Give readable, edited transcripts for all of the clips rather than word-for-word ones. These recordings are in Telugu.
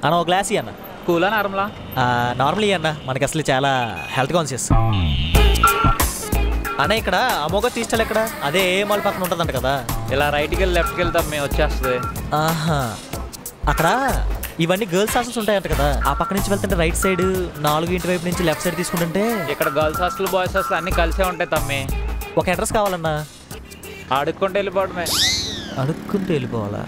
అన్న ఒక గ్లాస్ అన్న. కూలా నార్మలా? నార్మల్ అన్న, మనకి అసలు చాలా హెల్త్ కాన్షియస్ అన్న. ఇక్కడ అమోఘ తీస్టల్ ఎక్కడ? అదే ఏ మాల్ పక్కన ఉంటుందంట కదా. ఇలా రైట్కి వెళ్ళి లెఫ్ట్కి వెళ్తాం మేము, వచ్చేస్తుంది. ఆహా, అక్కడ ఇవన్నీ గర్ల్స్ హాస్టల్స్ ఉంటాయంట కదా. ఆ పక్క నుంచి వెళ్తుంటే రైట్ సైడ్ 4 ఇంటి వైపు నుంచి లెఫ్ట్ సైడ్ తీసుకుంటుంటే ఇక్కడ గర్ల్స్ హాస్టల్ బాయ్స్ హాస్టల్ అన్నీ కలిసే ఉంటాయి తమ్మి. ఒక అడ్రస్ కావాలన్నా. అడుక్కుంటూ వెళ్ళిపోవడమే. అడుక్కుంటూ వెళ్ళిపోవాలా?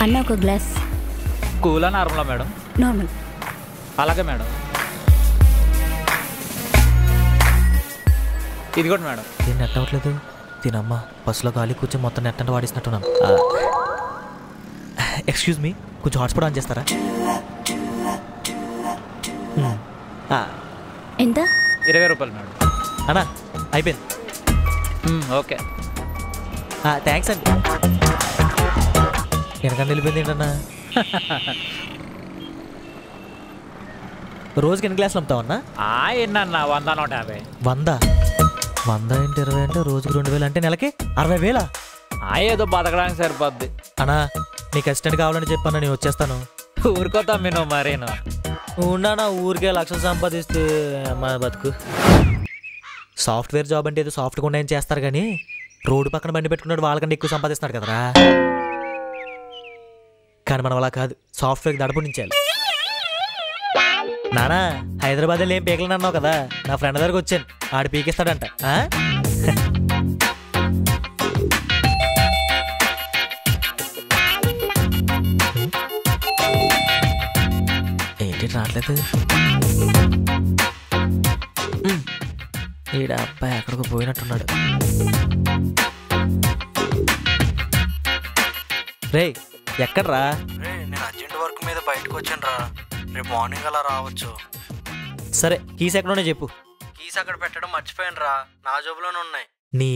అన్న ఒక గ్లాస్. కూలా నార్మలా మేడం? నార్మల్. అలాగే మేడం. ఇది కూడా మేడం. దీన్ని నెట్ అవ్వట్లేదు. తినమ్మా, బస్సులో గాలి కూర్చొని మొత్తం నెట్ అంటే వాడిస్తున్నట్టున్నాను. ఎక్స్క్యూజ్ మీ, కొంచెం హాట్స్పాట్ ఆన్ చేస్తారా? ఎంత? 20 రూపాయలు మేడం. అన్నా అయిపోయింది. ఓకే థ్యాంక్స్ అండి. వెనకన్నా వెళ్ళిపోయింది ఏంటన్నా? రోజుకి ఎన్ని గ్లాసులు అమ్ముతావన్నా? ఎన్నన్నా? 100, 150. 100 ఏంటి? 20 అంటే రోజుకి 2000 అంటే నెలకి 60,000. ఏదో బతకడానికి సరిపోద్ది. అన్నా నీకు అసిస్టెంట్ కావాలని చెప్పాను, నేను వచ్చేస్తాను. ఊరుకోతాం మీరు మరేను. ఉన్నానా ఊరికే లక్షలు సంపాదిస్తే మా బతుకు. సాఫ్ట్వేర్ జాబ్ అంటే ఏదో సాఫ్ట్గా ఉన్నాయని చేస్తారు కానీ రోడ్డు పక్కన బండి పెట్టుకున్నాడు వాళ్ళకంటే ఎక్కువ సంపాదిస్తున్నాడు కదరా. కానీ మనం అలా కాదు, సాఫ్ట్వేర్కి దడపునించాలి. నానా హైదరాబాద్లో ఏం పీకలని అన్నావు కదా, నా ఫ్రెండ్ దగ్గరకు వచ్చాను, ఆడు పీకిస్తాడంట. ఏంటి రావట్లేదు? ఈడ అబ్బాయి ఎక్కడికి పోయినట్టున్నాడు. రే ఎక్కడ్రా? నేను అర్జెంట్ వర్క్ మీద బయటకు వచ్చాను రా. రేపు మార్నింగ్ అలా రావచ్చు. సరే కీస్ ఎక్కడున్నా చెప్పు. కీస్ అక్కడ పెట్టడం మర్చిపోయాను రా, నా జోబులోనే ఉన్నాయి. నీ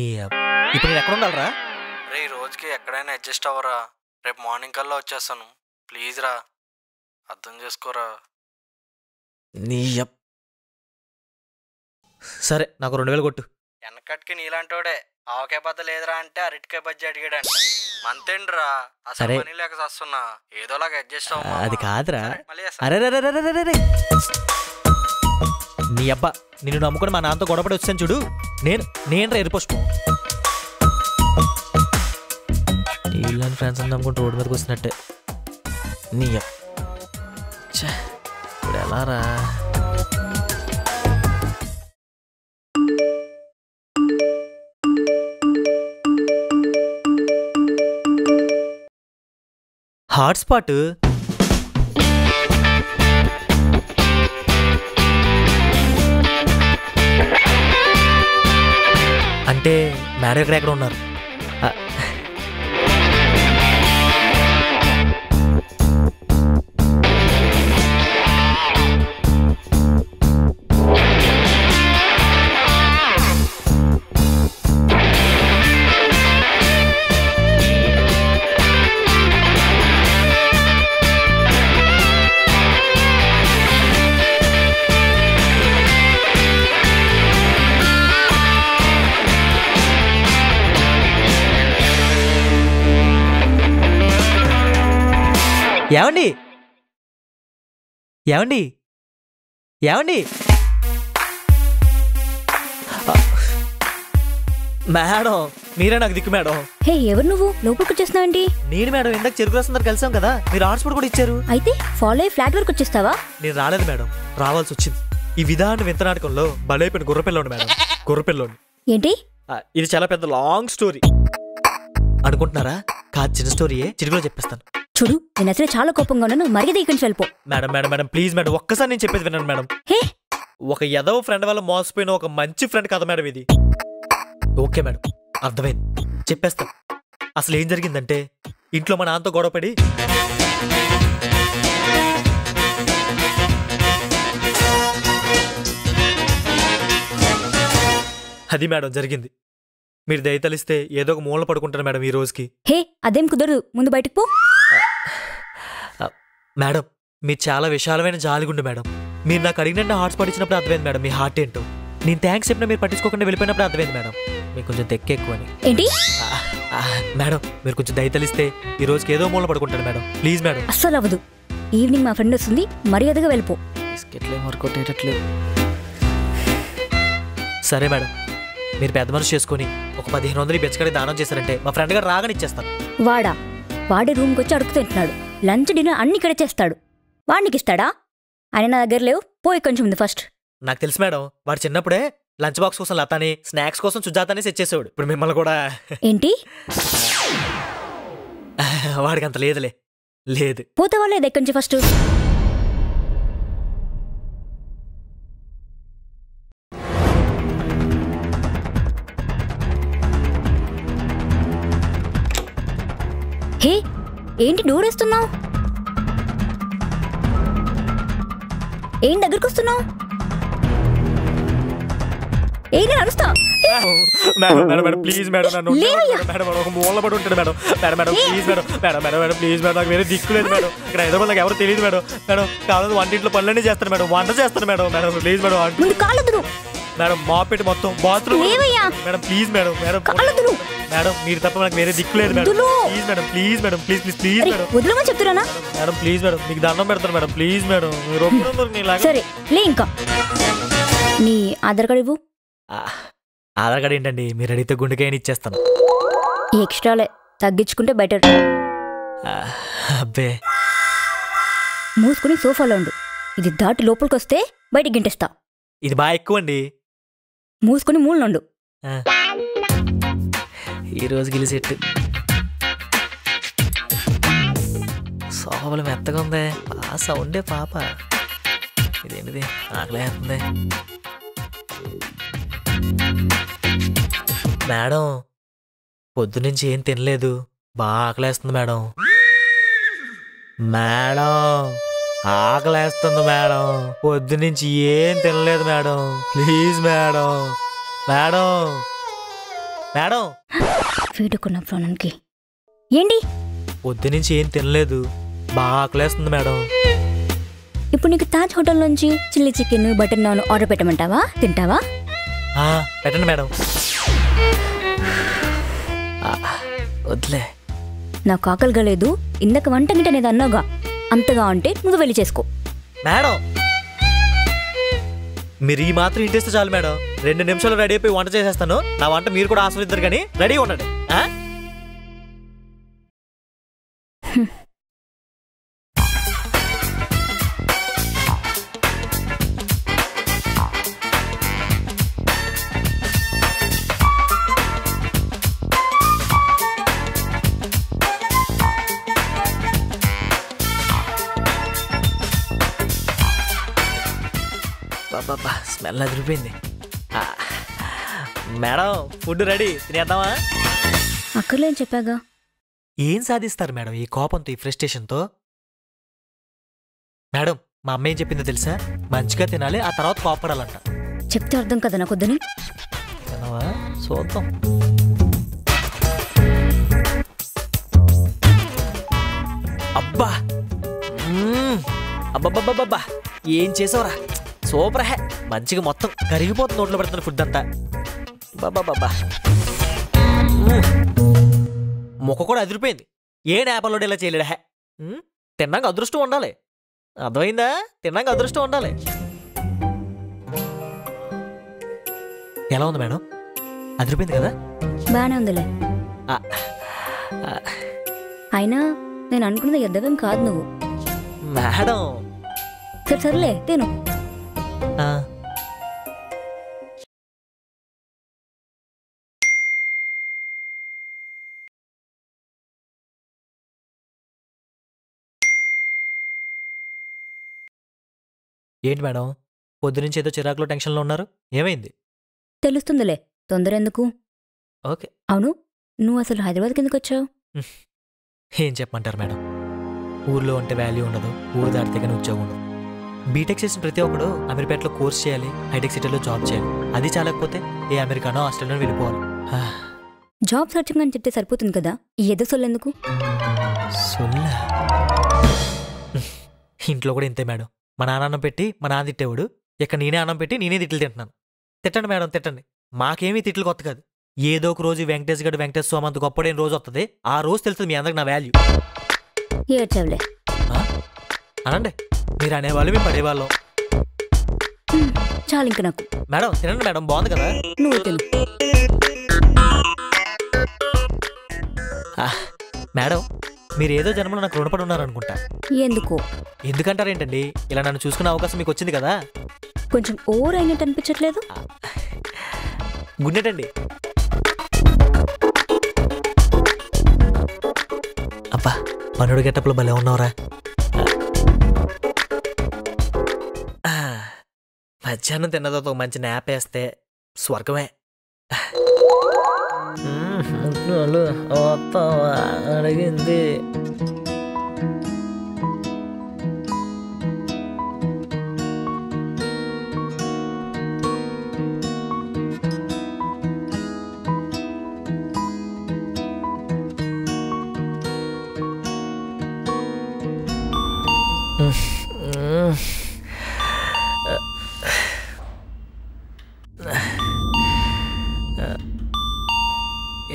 ఇప్పుడు నేను ఎక్కడ ఉండాలరా? రే రోజుకి ఎక్కడైనా అడ్జస్ట్ అవ్వరా, రేపు మార్నింగ్ కల్లా వచ్చేస్తాను. ప్లీజ్ రా, అర్థం చేసుకోరా. నీ సరే నాకు 2000 కొట్టు. వెనకట్కి నీలాంటోడే ఆవకాయ బద్ద లేదురా అంటే అరటికాయ బజ్జి అడిగాడంట. మంతేండ్రా, అసలు పని లేక వస్తున్నా, ఏదోలాగా అడ్జస్ట్ అవ్వ. అది కాదురా. అరే నీ అబ్బా, నిన్ను నమ్ముకొని మా నాన్నతో గొడవపడి వచ్చాను చూడు. నేను రా ఎరుపుష్పం. వీళ్ళని ఫ్రెండ్స్ అని నమ్ముకుంటూ రోడ్డు మీదకి వస్తున్నట్టే. నీ ఇప్పుడు ఎలా రా? హాట్స్పాట్ అంటే మేడం ఎక్కడ ఉన్నారు? ఏమండి ఏమండి ఏమండి? మేడం మీరే నాకు దిక్కు మేడం. హే ఎవరు నువ్వు? లోపలికి వచ్చేస్తున్నావండి? నేను మేడం, ఇందాక చెరుకు రాస్తున్నారు కలిసాం కదా, మీరు హాట్స్పాట్ కూడా ఇచ్చారు. అయితే ఫాలో అయ్యి ఫ్లాట్ వరకు వచ్చేస్తావా? నేను రాలేదు మేడం, రావాల్సి వచ్చింది. ఈ విధాన వింత నాటకంలో బలైపోయిన గుర్రపిల్లోండి మేడం, గుర్రపిల్లోండి. ఏంటి ఇది? చాలా పెద్ద లాంగ్ స్టోరీ అనుకుంటున్నారా? కాదు, చిన్న స్టోరీయే, చిరుకులో చెప్పేస్తాను. చూడు, నేను అసలు చాలా కోపంగా ఉన్నాను, మర్యాద ఇక్కడి నుంచి వెళ్ళిపో. Madam madam madam please madam, ఒక్కసారి నేను చెప్పేది వినండి మేడం. హే, ఒక ఎదవ ఫ్రెండ్ వల్ల మోసపోయిన ఒక మంచి ఫ్రెండ్ కదా మేడం ఇది. ఓకే మేడం, అర్థమైంది, చెప్పేస్తాం. అసలు ఏం జరిగిందంటే, ఇంట్లో మా నాన్నతో గొడవపడి అది మేడం జరిగింది. మీరు దయతలిస్తే ఏదో ఒక మూల పడుకుంటారు మేడం ఈ రోజుకి. హే అదేం కుదరదు, ముందు బయటకు పో. మేడం మీరు చాలా విశాలమైన జాలిగుండు మేడం. మీరు నాకు అడిగినట్టు హాట్స్పాట్ ఇచ్చినప్పుడు అర్థమైంది మేడం మీ హార్ట్ ఏంటో. నేను థ్యాంక్స్ చెప్పినా మీరు పట్టించుకోకుండా వెళ్ళిపోయినప్పుడు అర్థమైంది మేడం మీకు కొంచెం తెక్క ఎక్కువ అని. ఏంటి? మేడం మీరు కొంచెం దయతలిస్తే ఈ రోజుకి ఏదో మూల పడుకుంటాడు మేడం. Please madam. అస్సలు అవ్వదు. ఈవినింగ్ మా ఫ్రెండ్ వస్తుంది, మర్యాదగా వెళ్ళిపో. బిస్కెట్లేం వర్కౌట్ అయ్యేటట్లేదు. సరే మేడం మీరు పెద్ద మనసు చేసుకొని ఒక 1500 బెచ్చకడి దానం చేశారంటే మా ఫ్రెండ్ గారు రాగానే ఇచ్చేస్తాను. వాడే రూమ్కి వచ్చి అడుగు తింటున్నాడు. లంచ్ డిన్నర్ అన్ని ఇక్కడే చేస్తాడు. వాడికి ఇస్తాడా? ఆయన నా దగ్గర లేవు, పోయి కొంచెం ఉంది ఫస్ట్. నాకు తెలుసు మేడం వాడు చిన్నప్పుడే లంచ్ బాక్స్ కోసం లతాని, స్నాక్స్ కోసం సుజాతని సెట్ చేసేవాడు. ఇప్పుడు మిమ్మల్ని కూడా ఏంటి? వాడికి అంత లేదులే. లేదు పోతావా లేదు ఎక్కడి నుంచి ఫస్ట్? హే ఏంటి డోర్ వేస్తున్నావు? ఏం దగ్గరకు వస్తున్నావు? ఏంటి అరుస్తా? Madam madam madam please madam నన్ను మేడం ఒక మూల పడి ఉంటాడు madam. Madam madam please madam. Madam madam madam please madam నాకు వేరే దిక్కు లేదు మేడం. ఇక్కడ హైదరాబాద్ నాకు ఎవరు తెలియదు మేడం. మేడం కావాలి వంటింట్లో పనులన్నీ చేస్తాను మేడం. వంట చేస్తాను madam. Madam please madam. Madam మాపెట్టి మొత్తం bathroom madam please madam. Madam madam మీరు తప్ప నాకు వేరే దిక్కు లేదు madam. Please madam please madam please please please madam. వదిలేమని చెప్తున్నానా? మేడం ప్లీజ్ మేడం మీకు దండం పెడతాను మేడం. ప్లీజ్ మేడం సరే లే. ఇంకా నీ ఆధార్ కార్డు ఇవ్వు. ఆధార్ కార్డు ఏంటండి మీరు అడిగితే గుండెకాయని ఇచ్చేస్తాను. ఎక్స్ట్రాలే, తగ్గించుకుంటే బెటర్. అబ్బే మూసుకుని సోఫాలో ఉండు. ఇది దాటి లోపలికి వస్తే బయటికి గింటేస్తా. ఇది బాగా ఎక్కువ అండి. మూసుకుని మూలనుండు. ఈరోజు గిలిసెట్టు సోఫాలు మెత్తగా ఉంది. ఆ సౌండే పాప. ఇదేంటిది ఆకలేస్తుంది. మేడం పొద్దునుంచి ఏం తినలేదు, బాగా ఆకలేస్తుంది మేడం. మేడం ఆకలేస్తుంది మేడం. పొద్దునుంచి ఏం తినలేదు madam. Please madam. Madam madam వీడుకున్న ప్రాణానికి ఏంటి? పొద్దునుంచి ఏం తినలేదు, బాగా ఆకలేస్తుంది మేడం. ఇప్పుడు నీకు తాజ్ హోటల్ నుంచి chilli chicken, butter naan order పెట్టమంటావా? తింటావా? పెట్టండి మేడం. వద్దులే నాకు ఆకలిగా లేదు. ఇందాక వంట గిట్ట అనేది అన్నావుగా, అంతగా అంటే నువ్వు వెళ్ళి చేసుకో. మేడం మీరు ఈ మాత్రం ఇంటేస్తే చాలు మేడం. 2 నిమిషాలు రెడీ అయిపోయి వంట చేసేస్తాను. నా వంట మీరు కూడా ఆస్వాదిద్దరు కానీ రెడీ ఉండండి. బాబా స్మెల్ అదిరిపోయింది. మేడం ఫుడ్ రెడీ, తినేద్దామా? అక్కర్లేని చెప్పాగా. ఏం సాధిస్తారు మేడం ఈ కోపంతో, ఈ ఫ్రస్ట్రేషన్తో? మేడం మా అమ్మ ఏం చెప్పిందో తెలుసా? మంచిగా తినాలి, ఆ తర్వాత కోపడాలంట. చెప్తే అర్థం కదా నాకొద్దని. తినవా? చూద్దాం. అబ్బా అబ్బబ్బబ్బబ్బా ఏం చేసావురా, సూపర్ హే. మంచిగా మొత్తం కరిగిపోతుంది నోట్లో పెడుతున్న ఫుడ్ అంతా. బాబా మొక్క కూడా అదిరిపోయింది. ఏ నేపల్లో ఇలా చేయలేడా హే. తిన్నాక అదృష్టం ఉండాలి, అర్థమైందా? తిన్నాక అదృష్టం ఉండాలి. ఎలా ఉంది మేడం? అదిరిపోయింది కదా? బానే ఉందిలే. అయినా నేను అనుకున్నది ఎద్దవేం కాదు నువ్వు. మేడం సర్లే తిను. ఏంటి మేడం పొద్దునుంచి ఏదో చిరాకులో టెన్షన్లో ఉన్నారు, ఏమైంది? తెలుస్తుందిలే, తొందర ఎందుకు? ఓకే. అవును, నువ్వు అసలు హైదరాబాద్కి ఎందుకు వచ్చావు? ఏం చెప్పమంటారు మేడం, ఊర్లో ఉంటే వాల్యూ ఉండదు, ఊరు దాటితే కానీ ఉద్యోగం ఉండదు. బీటెక్ చేసిన ప్రతి ఒక్కడు అమీర్పేటలో కోర్స్ చేయాలి, హైటెక్ సిటీలో జాబ్ చేయాలి. అది చాలకపోతే ఏ అమెరికానో ఆస్ట్రేలియానో వెళ్ళిపోవాలి. జాబ్ సర్చింగ్ అని చెప్తే సరిపోతుంది కదా, ఈ ఎదో సొల్లెందుకు? సొల్లా ఇంట్లో కూడా ఇంతే మేడం. మా నాన్న అన్నం పెట్టి మా నాన్న తిట్టేవాడు. ఇక్కడ నేనే అన్నం పెట్టి నేనే తిట్లు తింటున్నాను. తిట్టండి మేడం, తిట్టండి. మాకేమీ తిట్లు కొత్త కాదు. ఏదో ఒక రోజు వెంకటేష్ గడు వెంకటేష్ స్వామి అంత గొప్పడైన రోజు వస్తుంది. ఆ రోజు తెలుస్తుంది మీ అందరికి నా వాల్యూ. ఏడ్చవులే. అనండి, మీరు అనేవాళ్ళు మేము పడేవాళ్ళం. చాలు ఇంక నాకు. మేడం తినండి మేడం, బాగుంది కదా. నువ్వు తిను. మేడం మీరు ఏదో జన్మలో నాకు రుణపడి ఉన్నారనుకుంటా. ఎందుకో? ఎందుకంటారేంటండి? ఇలా నన్ను చూసుకునే అవకాశం మీకు వచ్చింది కదా. కొంచెం ఓవర్ అయినట్టు అనిపించట్లేదు? గుండెటండి. అబ్బా పనుడు గెట్టప్లో భలే ఉన్నావురా. మధ్యాహ్నం తిన్నదో మంచి నాప్ వేస్తే స్వర్గమే. అడిగింది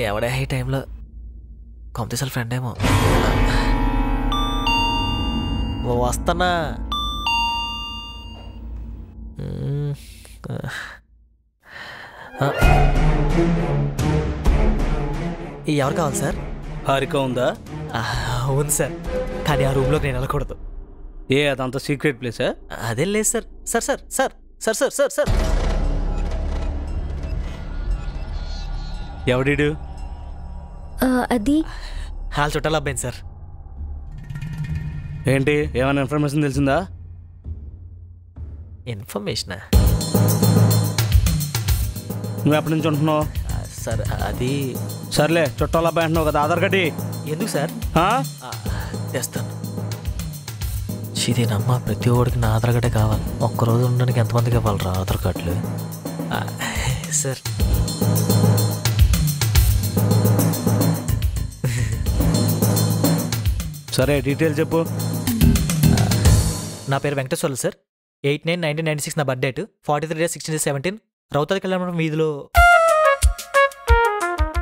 ఎవడే ఈ టైంలో కాంపిటీషన్ ఫ్రెండ్ ఏమో. వస్తానా? ఎవరు కావాలి సార్? హారిక ఉందా? ఉంది సార్, కానీ ఆ రూమ్లోకి నేను వెళ్ళకూడదు. అదంతా సీక్రెట్ ప్లేసా? అదేం లేదు sir. Sir sir sir sir sir sir sir ఎవడీడు? అది హాల్ చుట్టాలు అబ్బాయి సార్. ఏంటి, ఏమైనా ఇన్ఫర్మేషన్ తెలిసిందా? ఇన్ఫర్మేషనా? నువ్వు ఎప్పటి నుంచి ఉంటున్నావు? సార్ అది సర్లే, చుట్టాల అబ్బాయి అంటున్నావు కదా, ఆధార్ కార్డు ఎందుకు సార్? తెస్తాను. ఇదేనమ్మా, ప్రతి ఒక్కడికి నా ఆధార్ కార్డే కావాలి. ఒక్కరోజు ఉండడానికి ఎంతమందికి ఇవ్వాలరా ఆధార్ కార్డులు? సార్ సరే, డీటెయిల్స్ చెప్పు. నా పేరు వెంకటేశ్వర్లు సార్. 8/9/1996 నా బర్త్ డేట్. 43 days 16 days 17 రౌతాది కళ్యాణం వీధిలో.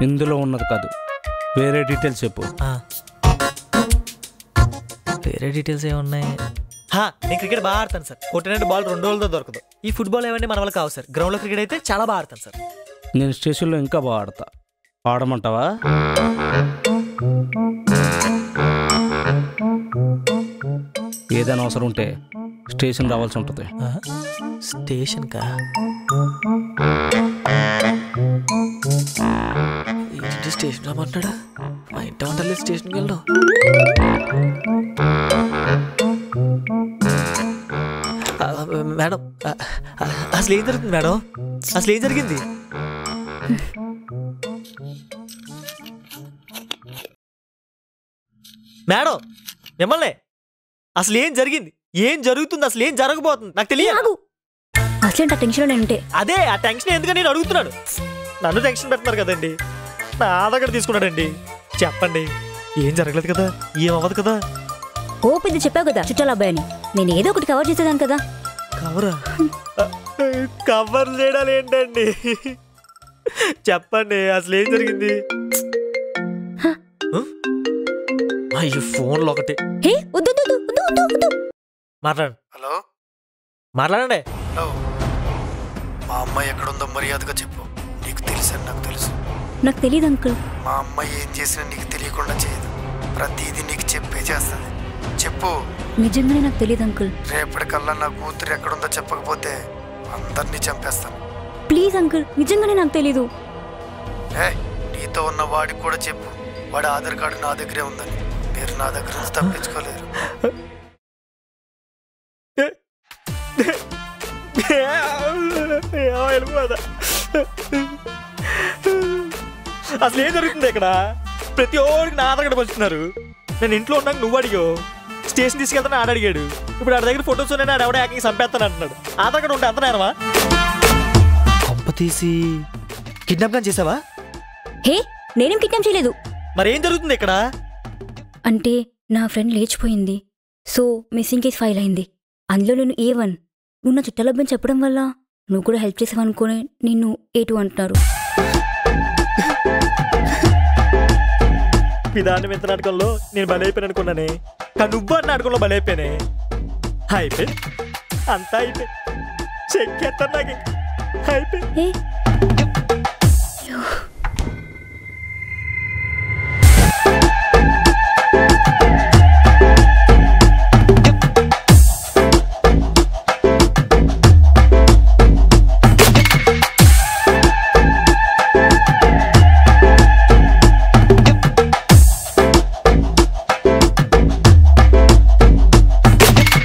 ఇందులో ఉన్నది కాదు, వేరే డీటెయిల్స్ చెప్పు. వేరే డీటెయిల్స్ ఏమున్నాయి? నేను క్రికెట్ బాగా ఆడతాను సార్. కొట్టినట్టు బాల్ 2 రోజులతో దొరకదు. ఈ ఫుట్బాల్ ఏమంటే మన వల్ల కావు సార్. గ్రౌండ్లో క్రికెట్ అయితే చాలా బాగా ఆడతాను సార్. నేను స్టేషన్లో ఇంకా బాగా ఆడతా. ఆడమంటావా? ఏదైనా అవసరం ఉంటే స్టేషన్ రావాల్సి ఉంటుంది. స్టేషన్ కా? స్టేషన్ రమ్మంటాడా? మా ఇంటి వంటలేదు స్టేషన్కి వెళ్దాం. మేడం అసలు ఏం జరుగుతుంది మేడం? అసలు ఏం జరిగింది? మేడం మిమ్మల్ని అసలు ఏం జరిగింది? ఏం జరుగుతుంది? అసలు ఏం జరగబోతుంది నాకు తెలియదు. అసలు టెన్షన్ నేనుంటే అదే ఆ టెన్షన్ ఎందుకని నేను అడుగుతున్నాడు. నన్ను టెన్షన్ పెడుతున్నారు కదండి. నా దగ్గర తీసుకున్నాడండి. చెప్పండి, ఏం జరగలేదు కదా? ఏం అవ్వదు కదా? పెద్ద చెప్పావు కదా చుట్టాల అబ్బాయి అని. నేను ఏదో ఒకటి కవర్ చేసేదాను కదా. కవరా? కవర్ చేయడాలు ఏంటండి? చెప్పండి, అసలు ఏం జరిగింది? అయ్యో ఫోన్లో ఒకటి. మాట్లాడండి. హలో, మాట్లాడండి. హలో. మా అమ్మాయి ఎక్కడుందో మర్యాదగా చెప్పు. నీకు తెలుసని నాకు తెలుసు. నాకు తెలియదు అంకుల్. మా అమ్మాయి ఏం చేసినా నీకు తెలియకుండా చేయదు. ప్రతిదీ నీకు చెప్పే చేస్తుంది. చెప్పు. నిజంగానే నాకు తెలియదు అంకుల్. రేపటికల్లా నా కూతురు ఎక్కడుందో చెప్పకపోతే అందరినీ చంపేస్తాను. ప్లీజ్ అంకుల్, నిజంగానే నాకు తెలీదు. నీతో ఉన్న వాడికి కూడా చెప్పు. వాడి ఆధార్ కార్డు నా దగ్గరే ఉందని. మీరు నా దగ్గర నుంచి తప్పించుకోలేరు. అసలు ఏం జరుగుతుంది ఇక్కడ? ప్రతి ఒక్కరికి నా ఆధార్ కార్డు పంచుతున్నారు. నేను ఇంట్లో ఉన్నాక నువ్వు అడిగావు. స్టేషన్ తీసుకెళ్తాను ఆడ అడిగాడు. ఇప్పుడు ఆడ దగ్గర ఫొటోస్ ఉన్నాయి. ఆడ ఎవడో యాకింగ్ చంపేస్తాను అంటున్నాడు. ఆధార్ కార్డు ఉంటే అంత నేరమా? కొంప తీసి కిడ్నాప్ గా చేసావా? నేనేం కిడ్నాప్ చేయలేదు. మరేం జరుగుతుంది ఇక్కడ? అంటే నా ఫ్రెండ్ లేచిపోయింది. సో మిస్సింగ్ కేసు ఫైల్ అయింది. అందులో నేను A1. నువ్వు నా చుట్టాలబ్బని చెప్పడం వల్ల నువ్వు కూడా హెల్ప్ చేసావు అనుకుని నిన్ను A2 అంటున్నారు. విధానం ఎంత నాటకంలో నేను బలైపోయాను అనుకున్నానే, కానీ నువ్వు అన్న నాటకంలో బలైపోయానే. అయిపోయి అంతా అయిపోయి చెక్కేస్తాను నాకు అయిపోయి.